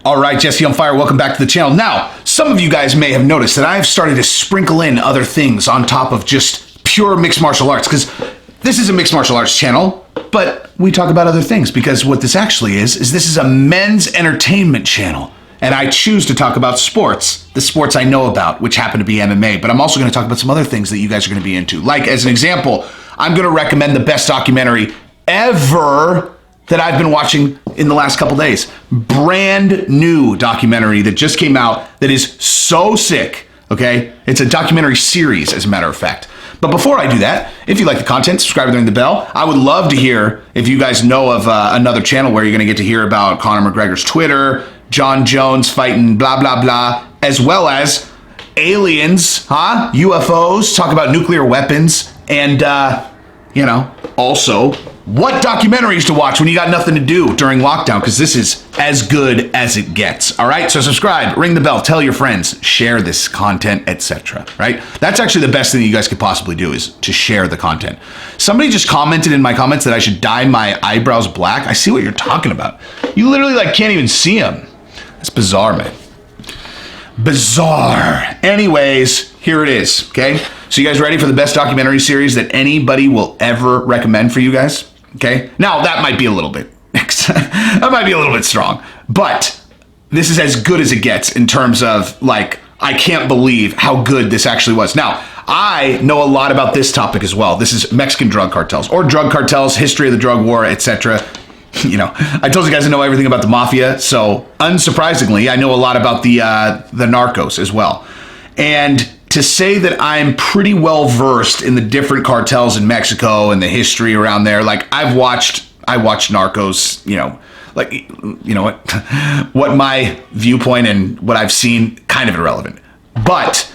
All right, Jesse on Fire, welcome back to the channel. Now, some of you guys may have noticed that I've started to sprinkle in other things on top of just pure mixed martial arts, because this is a mixed martial arts channel, but we talk about other things, because what this actually is this is a men's entertainment channel. And I choose to talk about sports, the sports I know about, which happen to be MMA, but I'm also going to talk about some other things that you guys are going to be into. Like, as an example, I'm going to recommend the best documentary ever that I've been watching in the last couple days. Brand new documentary that just came out that is so sick, okay? It's a documentary series, as a matter of fact. But before I do that, if you like the content, subscribe and ring the bell. I would love to hear if you guys know of another channel where you're going to get to hear about Conor McGregor's Twitter, John Jones fighting blah, blah, blah, as well as aliens, UFOs, talk about nuclear weapons, and, also what documentaries to watch when you got nothing to do during lockdown, because this is as good as it gets. All right, so subscribe, ring the bell, tell your friends, share this content, etc. Right? That's actually the best thing that you guys could possibly do, is to share the content. Somebody just commented in my comments that I should dye my eyebrows black. I see what you're talking about. You literally can't even see them. That's bizarre, man. Bizarre. Anyways, here it is, okay? So you guys ready for the best documentary series that anybody will ever recommend for you guys? Okay? Now, that might be a little bit strong, but this is as good as it gets in terms of, I can't believe how good this actually was. Now, I know a lot about this topic as well. This is Mexican drug cartels, or drug cartels, history of the drug war, etc. I told you guys I know everything about the mafia, so unsurprisingly, I know a lot about the narcos as well. And to say that I'm pretty well versed in the different cartels in Mexico and the history around there, I watched Narcos, what my viewpoint and what I've seen, kind of irrelevant. But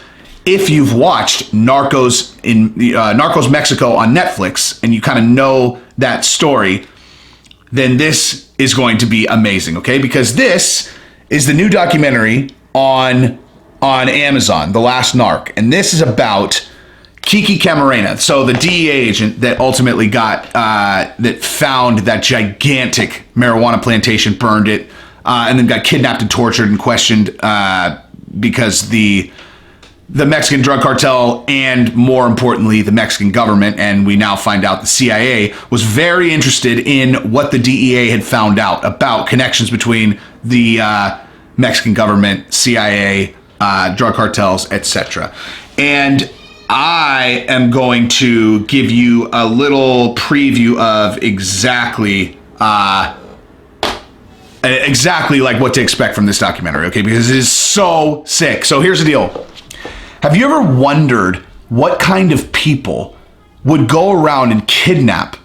if you've watched Narcos Narcos Mexico on Netflix and you kind of know that story, then this is going to be amazing, okay? Because this is the new documentary on Amazon, The Last Narc. And this is about Kiki Camarena, so the DEA agent that ultimately that found that gigantic marijuana plantation, burned it, and then got kidnapped and tortured and questioned because the Mexican drug cartel, and more importantly, the Mexican government, and we now find out the CIA, was very interested in what the DEA had found out about connections between the Mexican government, CIA, drug cartels, etc. And I am going to give you a little preview of exactly what to expect from this documentary, okay? Because it is so sick. So here's the deal. Have you ever wondered what kind of people would go around and kidnap,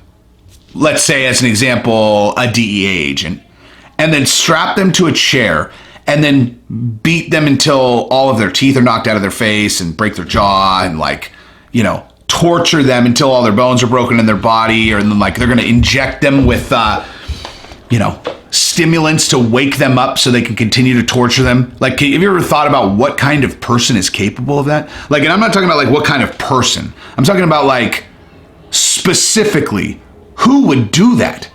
let's say as an example, a DEA agent, and then strap them to a chair and then beat them until all of their teeth are knocked out of their face and break their jaw and torture them until all their bones are broken in their body, or then they're going to inject them with stimulants to wake them up so they can continue to torture them? Have you ever thought about what kind of person is capable of that? And I'm not talking about what kind of person. I'm talking about specifically who would do that?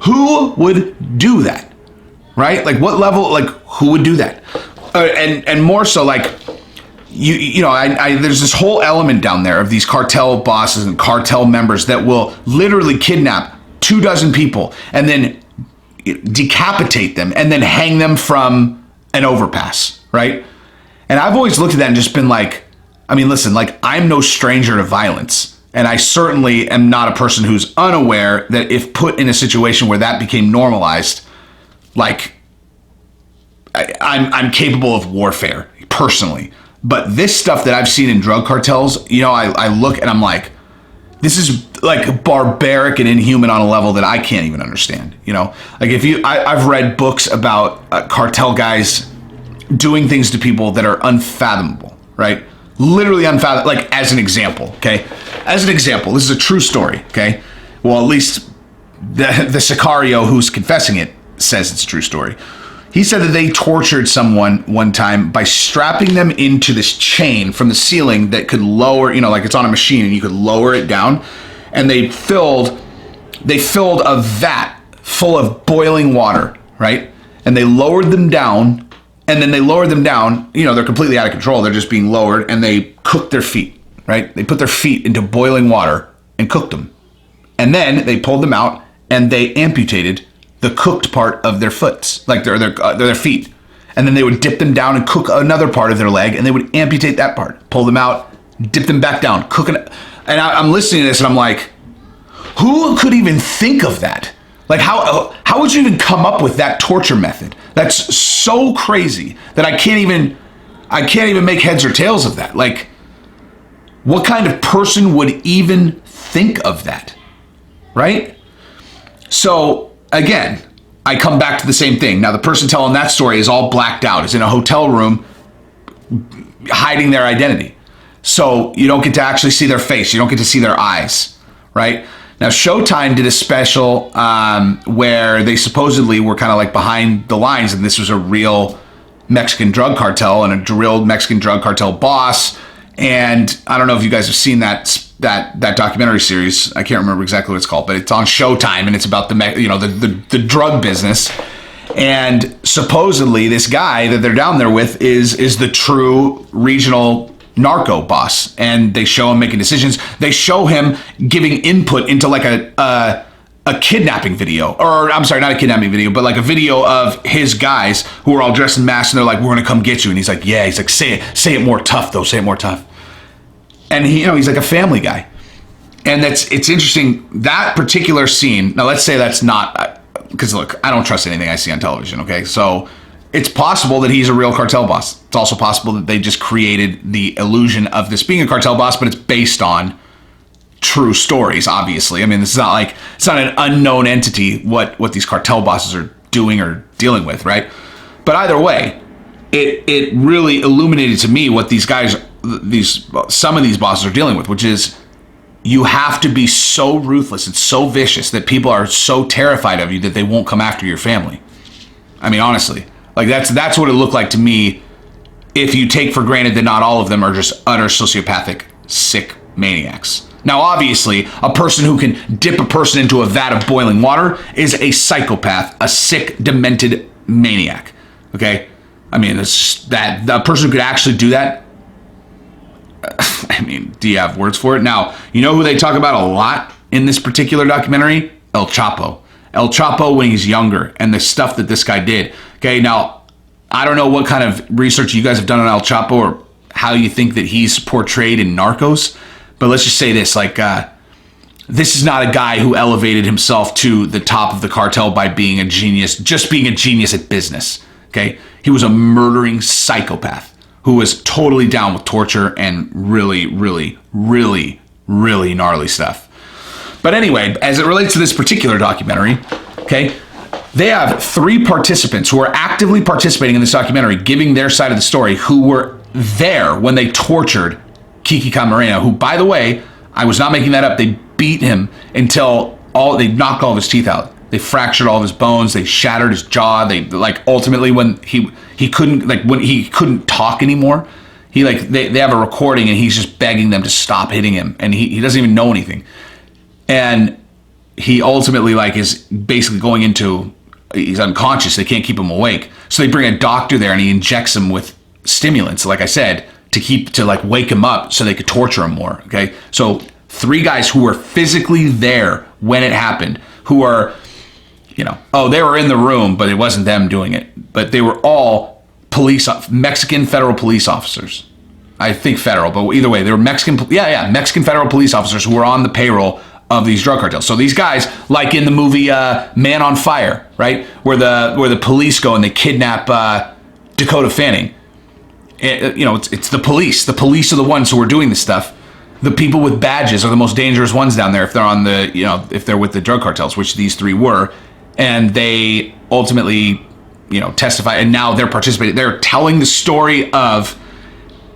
Who would do that? Right? What level, who would do that? And more so, there's this whole element down there of these cartel bosses and cartel members that will literally kidnap 24 people and then decapitate them and then hang them from an overpass, right? And I've always looked at that and just been listen, I'm no stranger to violence. And I certainly am not a person who's unaware that if put in a situation where that became normalized, I'm capable of warfare, personally. But this stuff that I've seen in drug cartels, I look and I'm this is barbaric and inhuman on a level that I can't even understand. I've read books about cartel guys doing things to people that are unfathomable, right? Literally unfathomable. As an example, okay? As an example, this is a true story, okay? Well, at least the Sicario who's confessing it says it's a true story. He said that they tortured someone one time by strapping them into this chain from the ceiling that could lower, it's on a machine and you could lower it down. And they filled a vat full of boiling water, right? and they lowered them down, and then they lowered them down. They're completely out of control. They're just being lowered, and they cooked their feet, right? They put their feet into boiling water and cooked them. And then they pulled them out, and they amputated the cooked part of their foot, like their feet. And then they would dip them down and cook another part of their leg, and they would amputate that part, pull them out, dip them back down, cook it. And I'm listening to this, and I'm like, who could even think of that? Like, how would you even come up with that torture method? That's so crazy that I can't even make heads or tails of that. Like, what kind of person would even think of that, right? So again, I come back to the same thing. Now, the person telling that story is all blacked out, is in a hotel room hiding their identity. So you don't get to actually see their face. You don't get to see their eyes, right? Now, Showtime did a special where they supposedly were kind of like behind the lines, and this was a real Mexican drug cartel and a real Mexican drug cartel boss. And I don't know if you guys have seen that documentary series. I can't remember exactly what it's called, but it's on Showtime, and it's about the drug business. And supposedly this guy that they're down there with is the true regional narco boss, and they show him making decisions. They show him giving input into like a kidnapping video, or I'm sorry, not a kidnapping video, but like a video of his guys who are all dressed in masks, and they're like, "We're gonna come get you." And he's like, "Yeah." He's like, say it more tough though. Say it more tough." And he's like a family guy. And it's interesting, that particular scene. Now, let's say that's not, because look, I don't trust anything I see on television. Okay, so it's possible that he's a real cartel boss. It's also possible that they just created the illusion of this being a cartel boss, but it's based on true stories, obviously. I mean, it's not an unknown entity what these cartel bosses are doing or dealing with, right? But either way, it really illuminated to me what these guys, some of these bosses are dealing with, which is you have to be so ruthless and so vicious that people are so terrified of you that they won't come after your family. I mean, honestly. Like, that's what it looked like to me, if you take for granted that not all of them are just utter sociopathic, sick maniacs. Now, obviously, a person who can dip a person into a vat of boiling water is a psychopath, a sick, demented maniac. Okay? I mean, that person who could actually do that, I mean, do you have words for it? Now, you know who they talk about a lot in this particular documentary? El Chapo. El Chapo when he's younger, and the stuff that this guy did. Okay, now, I don't know what kind of research you guys have done on El Chapo or how you think that he's portrayed in Narcos, but let's just say this, like, this is not a guy who elevated himself to the top of the cartel by being a genius, just being a genius at business, okay? He was a murdering psychopath who was totally down with torture and really, really, really, really gnarly stuff. But anyway, as it relates to this particular documentary, okay, they have 3 participants who are actively participating in this documentary, giving their side of the story, who were there when they tortured Kiki Camarena, who, by the way, I was not making that up. They beat him until they knocked all of his teeth out. They fractured all of his bones. They shattered his jaw. They, like, ultimately when he couldn't, like, when he couldn't talk anymore, they have a recording and he's just begging them to stop hitting him, and he doesn't even know anything. And he ultimately, like, is basically going into, he's unconscious. They can't keep him awake. So they bring a doctor there and he injects him with stimulants, like I said, to wake him up so they could torture him more. Okay. So 3 guys who were physically there when it happened, who are, they were in the room, but it wasn't them doing it. But they were all Mexican federal police officers. I think federal, but either way, they were Mexican federal police officers who were on the payroll of these drug cartels. So these guys, like in the movie Man on Fire, right, where the police go and they kidnap Dakota Fanning. It's the police. The police are the ones who are doing this stuff. The people with badges are the most dangerous ones down there if they're on if they're with the drug cartels, which these 3 were, and they ultimately testify, and now they're participating. They're telling the story of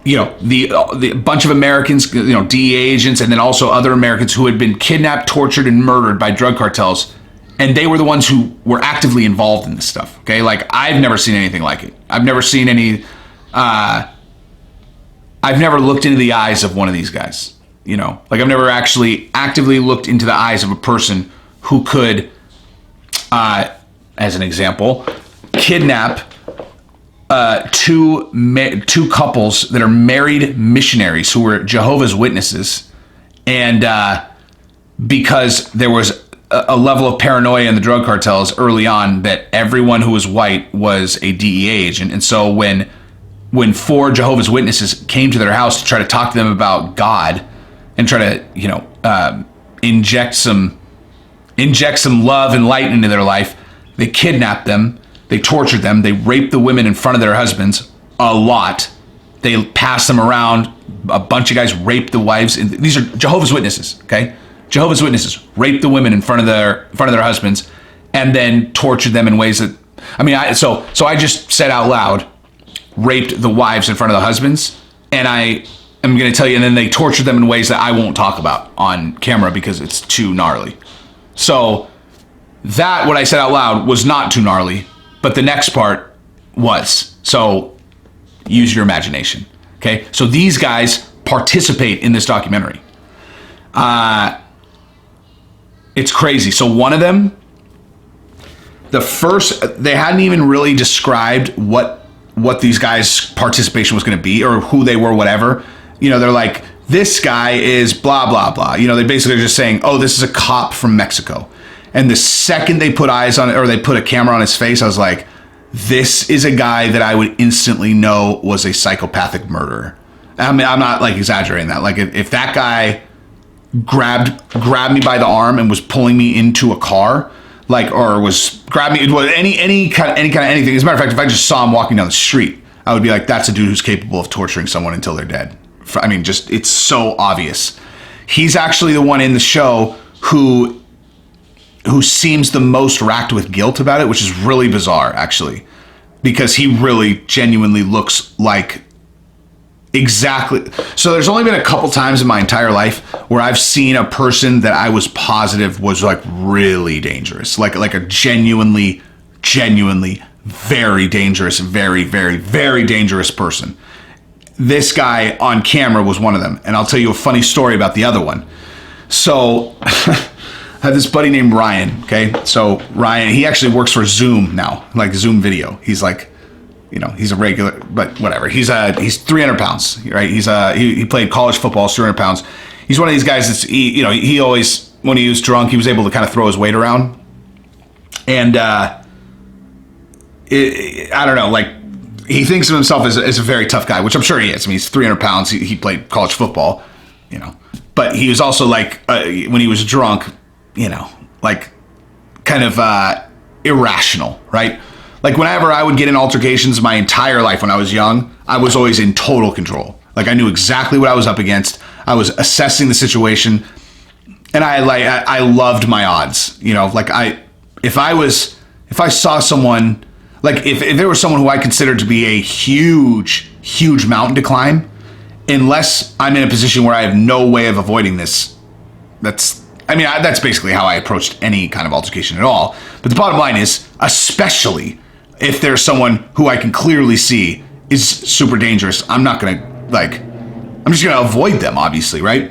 the bunch of Americans, DEA agents, and then also other Americans who had been kidnapped, tortured, and murdered by drug cartels. And they were the ones who were actively involved in this stuff. Okay. Like, I've never seen anything like it. I've never seen any, I've never looked into the eyes of one of these guys, like I've never actually actively looked into the eyes of a person who could, as an example, kidnap two couples that are married missionaries who were Jehovah's Witnesses, and because there was a level of paranoia in the drug cartels early on that everyone who was white was a DEA agent, and so when 4 Jehovah's Witnesses came to their house to try to talk to them about God and try to inject some love and light into their life, they kidnapped them. They tortured them. They raped the women in front of their husbands a lot. They passed them around. A bunch of guys raped the wives. And these are Jehovah's Witnesses, okay? Jehovah's Witnesses raped the women in front of their husbands, and then tortured them in ways that, so I just said out loud, raped the wives in front of the husbands, and I am going to tell you, and then they tortured them in ways that I won't talk about on camera because it's too gnarly. So that, what I said out loud, was not too gnarly. But the next part was. So use your imagination. Okay. So these guys participate in this documentary. It's crazy. So one of them, they hadn't even really described what these guys' participation was going to be or who they were, whatever. They're like, this guy is blah, blah, blah. They basically are just saying, oh, this is a cop from Mexico. And the second they put eyes on it, or they put a camera on his face, I was like, this is a guy that I would instantly know was a psychopathic murderer. I'm not like exaggerating that. Like if that guy grabbed me by the arm and was pulling me into a car, or was grabbing me, any kind of anything. As a matter of fact, if I just saw him walking down the street, I would be like, that's a dude who's capable of torturing someone until they're dead. It's so obvious. He's actually the one in the show who seems the most racked with guilt about it, which is really bizarre, actually, because he really genuinely looks like exactly. So there's only been a couple times in my entire life where I've seen a person that I was positive was like really dangerous, like a genuinely very dangerous, very, very, very dangerous person. This guy on camera was one of them. And I'll tell you a funny story about the other one. So I have this buddy named Ryan, okay? So Ryan, he actually works for Zoom now, like Zoom Video. He's like, he's a regular, but whatever. He's 300 pounds, right? He played college football, 300 pounds. He's one of these guys that's, he always, when he was drunk, he was able to kind of throw his weight around. And I don't know, like, he thinks of himself as a very tough guy, which I'm sure he is. He's 300 pounds. He played college football, but he was also like, when he was drunk, like kind of irrational, right? Like whenever I would get in altercations my entire life when I was young, I was always in total control. Like I knew exactly what I was up against. I was assessing the situation, and I loved my odds. If I saw someone, like if there was someone who I considered to be a huge mountain to climb, unless I'm in a position where I have no way of avoiding this, that's basically how I approached any kind of altercation at all. But the bottom line is, especially if there's someone who I can clearly see is super dangerous, I'm just going to avoid them, obviously, right?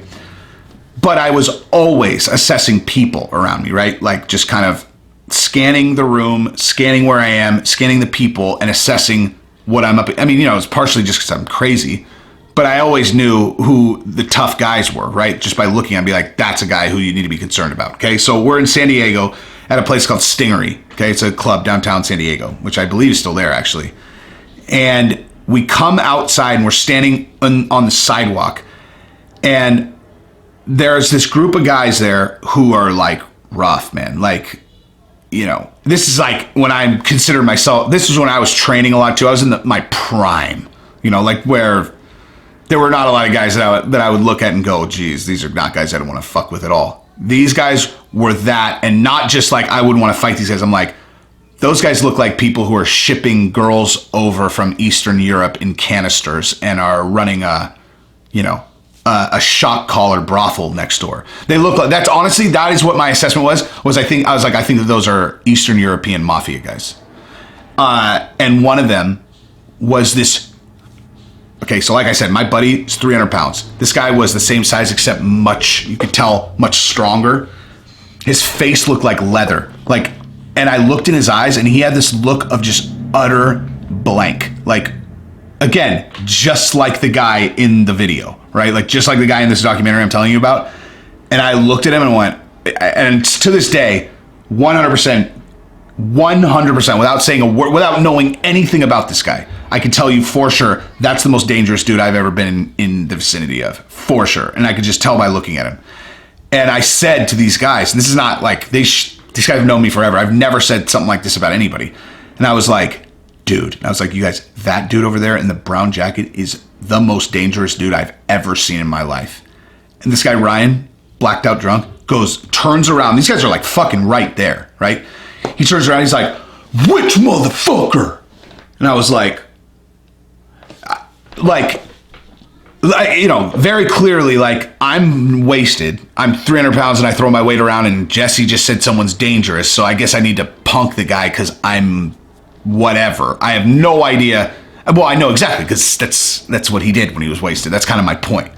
But I was always assessing people around me, right? Like just kind of scanning the room, scanning where I am, scanning the people, and assessing what I'm up. It's partially just because I'm crazy. But I always knew who the tough guys were, right? Just by looking, I'd be like, that's a guy who you need to be concerned about, okay? So we're in San Diego at a place called Stingery, okay? It's a club downtown San Diego, which I believe is still there, actually. And we come outside, and we're standing on the sidewalk, and there's this group of guys there who are, like, rough, man. Like, this is, like, when I'm considering myself, this is when I was training a lot, too. I was in my prime, like where there were not a lot of guys that I would look at and go, geez, these are not guys I don't want to fuck with at all. These guys were that, and not just like I wouldn't want to fight these guys. I'm like, those guys look like people who are shipping girls over from Eastern Europe in canisters and are running a shock collar brothel next door. They look like, that is what my assessment was I think that those are Eastern European mafia guys. And one of them was this. Okay, so like I said, my buddy is 300 pounds. This guy was the same size, except you could tell, much stronger. His face looked like leather. And I looked in his eyes, and he had this look of just utter blank. Like, again, just like the guy in the video, right? Like, just like the guy in this documentary I'm telling you about. And I looked at him and went, and to this day, 100%, without saying a word, without knowing anything about this guy, I can tell you for sure that's the most dangerous dude I've ever been in the vicinity of, for sure. And I could just tell by looking at him. And I said to these guys, and this is not like, these guys have known me forever. I've never said something like this about anybody. And I was like, dude, and I was like, you guys, that dude over there in the brown jacket is the most dangerous dude I've ever seen in my life. And this guy, Ryan, blacked out drunk, turns around. These guys are like fucking right there, right? He turns around, he's like, which motherfucker? And I was like, you know, very clearly, like, I'm wasted. I'm 300 pounds and I throw my weight around, and Jesse just said someone's dangerous, so I guess I need to punk the guy because I'm whatever. I have no idea. Well, I know exactly, because that's what he did when he was wasted. That's kind of my point.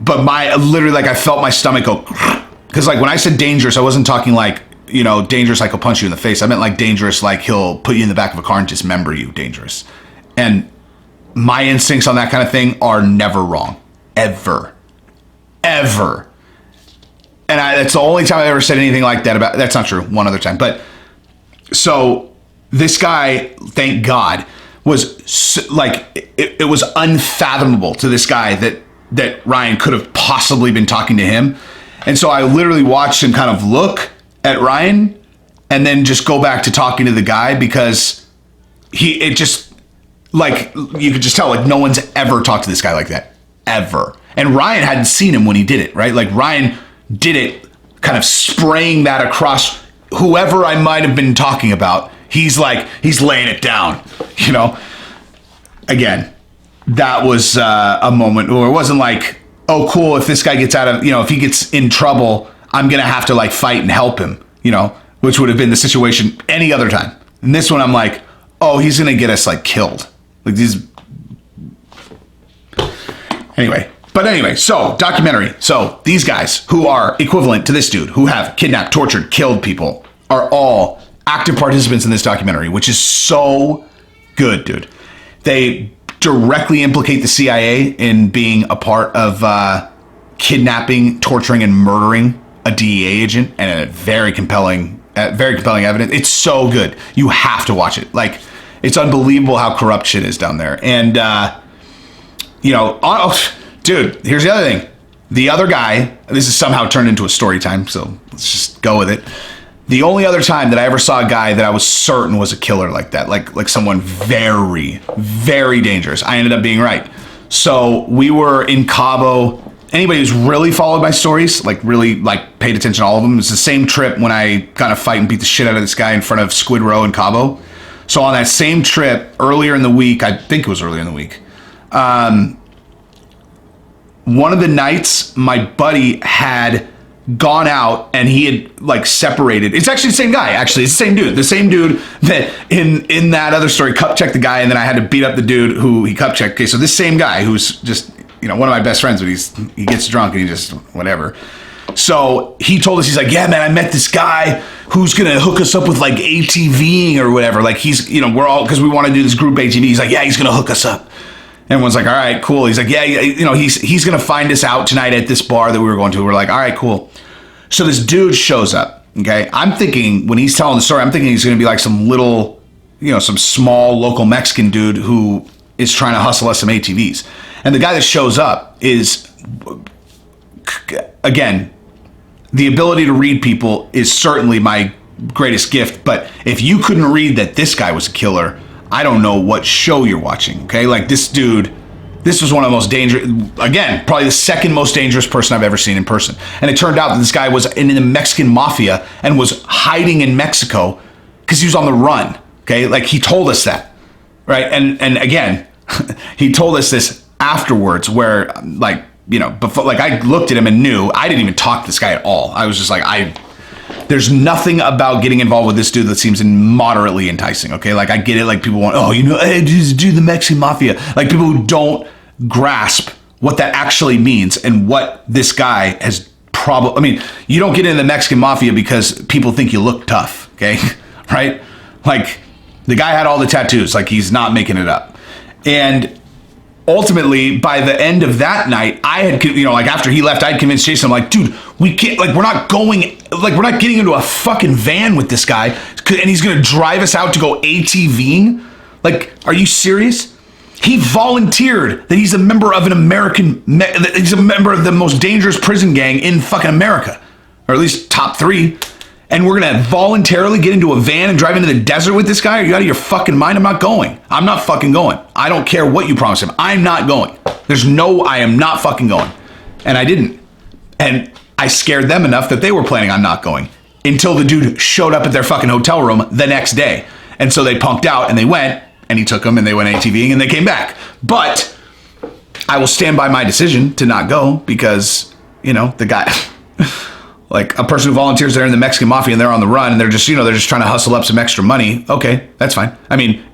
But literally, like, I felt my stomach go, because, like, when I said dangerous, I wasn't talking like, you know, dangerous like he'll punch you in the face. I meant like dangerous like he'll put you in the back of a car and dismember you, dangerous. And my instincts on that kind of thing are never wrong. Ever. Ever. And that's the only time I ever said anything like that about, that's not true, one other time. But, so, this guy, thank God, was, like, it was unfathomable to this guy that Ryan could have possibly been talking to him. And so I literally watched him kind of look at Ryan and then just go back to talking to the guy, because it just, like, you could just tell, like, no one's ever talked to this guy like that, ever. And Ryan hadn't seen him when he did it, right? Like, Ryan did it kind of spraying that across whoever I might have been talking about. He's laying it down, you know? Again, that was a moment where it wasn't like, oh, cool, if this guy gets out of, you know, if he gets in trouble, I'm going to have to, like, fight and help him, you know, which would have been the situation any other time. And this one, I'm like, oh, he's going to get us, like, killed. Like, these. Anyway, so, documentary. So, these guys who are equivalent to this dude, who have kidnapped, tortured, killed people, are all active participants in this documentary, which is so good, dude. They directly implicate the CIA in being a part of kidnapping, torturing, and murdering a DEA agent, and a very compelling evidence. It's so good. You have to watch it. Like, it's unbelievable how corrupt shit is down there. And, you know, dude, here's the other thing. The other guy, this is somehow turned into a story time, so let's just go with it. The only other time that I ever saw a guy that I was certain was a killer like that, like someone very, very dangerous, I ended up being right. So we were in Cabo. Anybody who's really followed my stories, like really like paid attention to all of them, it's the same trip when I got in a fight and beat the shit out of this guy in front of Squid Row in Cabo. So on that same trip, earlier in the week, I think it was earlier in the week, one of the nights my buddy had gone out and he had like separated. It's actually the same guy, actually. It's the same dude that in that other story cup checked the guy, and then I had to beat up the dude who he cup checked. Okay, so this same guy who's just, you know, one of my best friends, but he gets drunk and he just whatever. So he told us, he's like, yeah, man, I met this guy who's going to hook us up with like ATVing or whatever. Like he's, you know, we're all, because we want to do this group ATV. He's like, yeah, he's going to hook us up. Everyone's like, all right, cool. He's like, yeah, you know, he's going to find us out tonight at this bar that we were going to. We're like, all right, cool. So this dude shows up, okay? I'm thinking, when he's telling the story, I'm thinking he's going to be like some little, you know, some small local Mexican dude who is trying to hustle us some ATVs. And the guy that shows up is, again, the ability to read people is certainly my greatest gift. But if you couldn't read that this guy was a killer, I don't know what show you're watching, okay? Like this dude, this was one of the most dangerous, again, probably the second most dangerous person I've ever seen in person. And it turned out that this guy was in the Mexican mafia and was hiding in Mexico because he was on the run, okay? Like he told us that, right? And again, he told us this afterwards where like, you know, before, like I looked at him and knew I didn't even talk to this guy at all. I was just like, there's nothing about getting involved with this dude that seems moderately enticing, okay? Like, I get it, like, people want, oh, you know, hey, do the Mexican mafia. Like, people who don't grasp what that actually means and what this guy has probably, I mean, you don't get into the Mexican mafia because people think you look tough, okay? Right? Like, The guy had all the tattoos. Like, he's not making it up. And ultimately, by the end of that night, I had, like after he left, I had convinced Jason, I'm like, dude, we can't, like, we're not getting into a fucking van with this guy and he's going to drive us out to go ATVing. Like, are you serious? He volunteered that he's a member of he's a member of the most dangerous prison gang in fucking America, or at least top 3. And we're going to voluntarily get into a van and drive into the desert with this guy? Are you out of your fucking mind? I'm not going. I'm not fucking going. I don't care what you promise him. I'm not going. I am not fucking going. And I didn't. And I scared them enough that they were planning on not going until the dude showed up at their fucking hotel room the next day. And so they punked out and they went, and he took them and they went ATVing and they came back. But I will stand by my decision to not go because, the guy... Like a person who volunteers there in the Mexican mafia and they're on the run and they're just trying to hustle up some extra money. Okay, that's fine. I mean,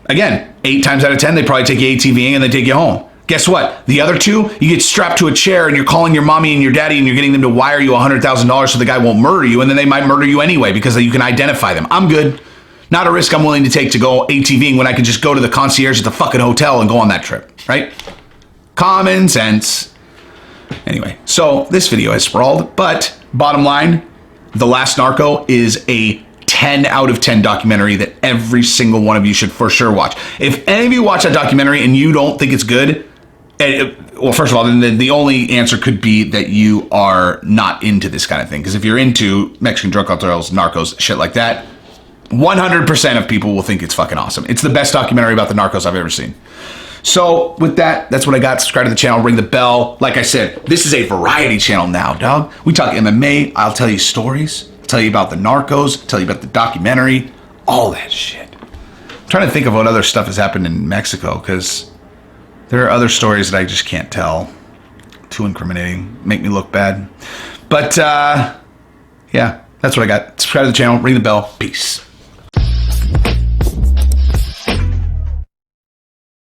again, 8 times out of 10, they probably take you ATVing and they take you home. Guess what? The other 2, you get strapped to a chair and you're calling your mommy and your daddy and you're getting them to wire you $100,000 so the guy won't murder you, and then they might murder you anyway because you can identify them. I'm good. Not a risk I'm willing to take to go ATVing when I can just go to the concierge at the fucking hotel and go on that trip, right? Common sense. Anyway, so this video has sprawled, but bottom line, The Last Narco is a 10 out of 10 documentary that every single one of you should for sure watch. If any of you watch that documentary and you don't think it's good, well, first of all, then the only answer could be that you are not into this kind of thing. Because if you're into Mexican drug cartels, narcos, shit like that, 100% of people will think it's fucking awesome. It's the best documentary about the narcos I've ever seen. So with that, that's what I got. Subscribe to the channel, ring the bell. Like I said, this is a variety channel now, dog. We talk MMA. I'll tell you stories. I'll tell you about the narcos. I'll tell you about the documentary. All that shit. I'm trying to think of what other stuff has happened in Mexico, because there are other stories that I just can't tell. Too incriminating. Make me look bad. But, yeah, that's what I got. Subscribe to the channel, ring the bell. Peace.